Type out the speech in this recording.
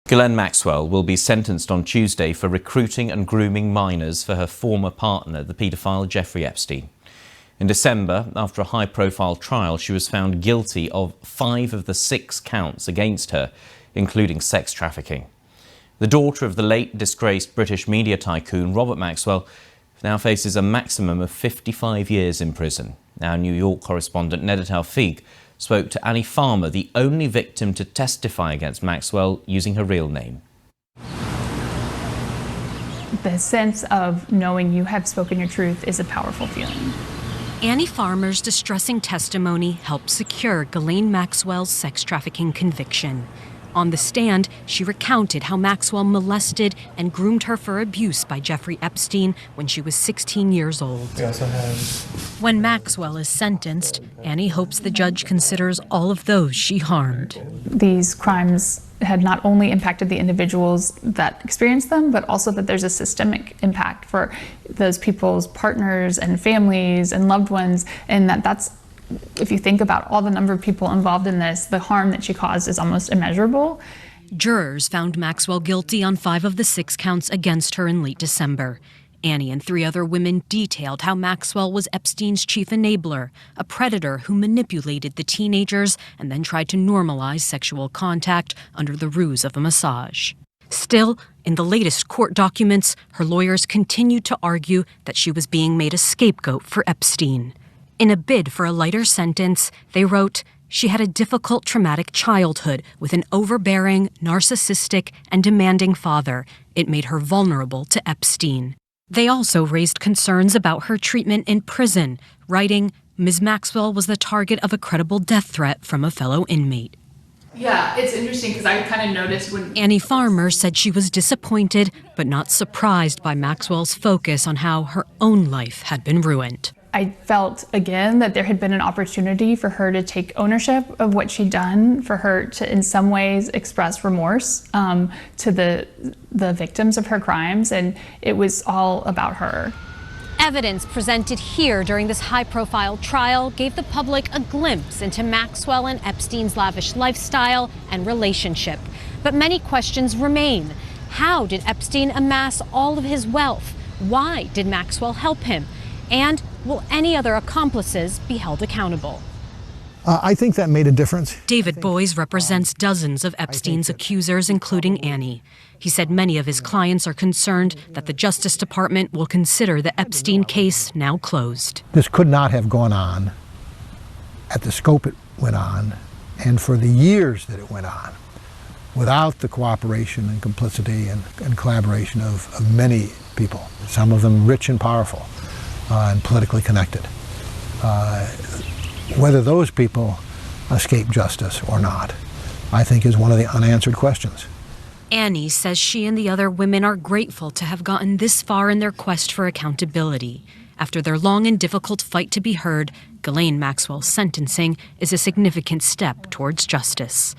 GhislaineMaxwell will be sentenced on Tuesday for recruiting and grooming minors for her former partner, the paedophile Jeffrey Epstein. In December, after a high-profile trial, she was found guilty of 5 of the 6 counts against her, including sex trafficking. The daughter of the late disgraced British media tycoon Robert Maxwell now faces a maximum of 55 years in prison. Our New York correspondent Neda Tawfiq spoke to Annie Farmer, the only victim to testify against Maxwell using her real name. The sense of knowing you have spoken your truth is a powerful feeling. Annie Farmer's distressing testimony helped secure GhislaineMaxwell's sex trafficking conviction. On the stand, she recounted how Maxwell molested and groomed her for abuse by Jeffrey Epstein when she was 16 years old. When Maxwell is sentenced, Annie hopes the judge considers all of those she harmed. These crimes had not only impacted the individuals that experienced them, but also that there's a systemic impact for those people's partners and families and loved ones, and that's, if you think about all the number of people involved in this, the harm that she caused is almost immeasurable. Jurors found Maxwell guilty on 5 of the 6 counts against her in late December. Annie and 3 other women detailed how Maxwell was Epstein's chief enabler, a predator who manipulated the teenagers and then tried to normalize sexual contact under the ruse of a massage. Still, in the latest court documents, her lawyers continued to argue that she was being made a scapegoat for Epstein. In a bid for a lighter sentence, they wrote, she had a difficult, traumatic childhood with an overbearing, narcissistic, and demanding father. It made her vulnerable to Epstein. They also raised concerns about her treatment in prison, writing, Ms. Maxwell was the target of a credible death threat from a fellow inmate. Yeah, it's interesting because I kind of noticed when... Annie Farmer said she was disappointed, but not surprised by Maxwell's focus on how her own life had been ruined. I felt, again, that there had been an opportunity for her to take ownership of what she'd done, for her to, in some ways, express remorse to the victims of her crimes, and it was all about her. Evidence presented here during this high-profile trial gave the public a glimpse into Maxwell and Epstein's lavish lifestyle and relationship. But many questions remain. How did Epstein amass all of his wealth? Why did Maxwell help him? And will any other accomplices be held accountable? I think that made a difference. David Boies represents dozens of Epstein's accusers, including Annie. He said many of his clients are concerned that the Justice Department will consider the Epstein case now closed. This could not have gone on at the scope it went on and for the years that it went on without the cooperation and complicity and collaboration of many people, some of them rich and powerful. And politically connected. Whether those people escape justice or not, I think is one of the unanswered questions. Annie says she and the other women are grateful to have gotten this far in their quest for accountability. After their long and difficult fight to be heard, GhislaineMaxwell's sentencing is a significant step towards justice.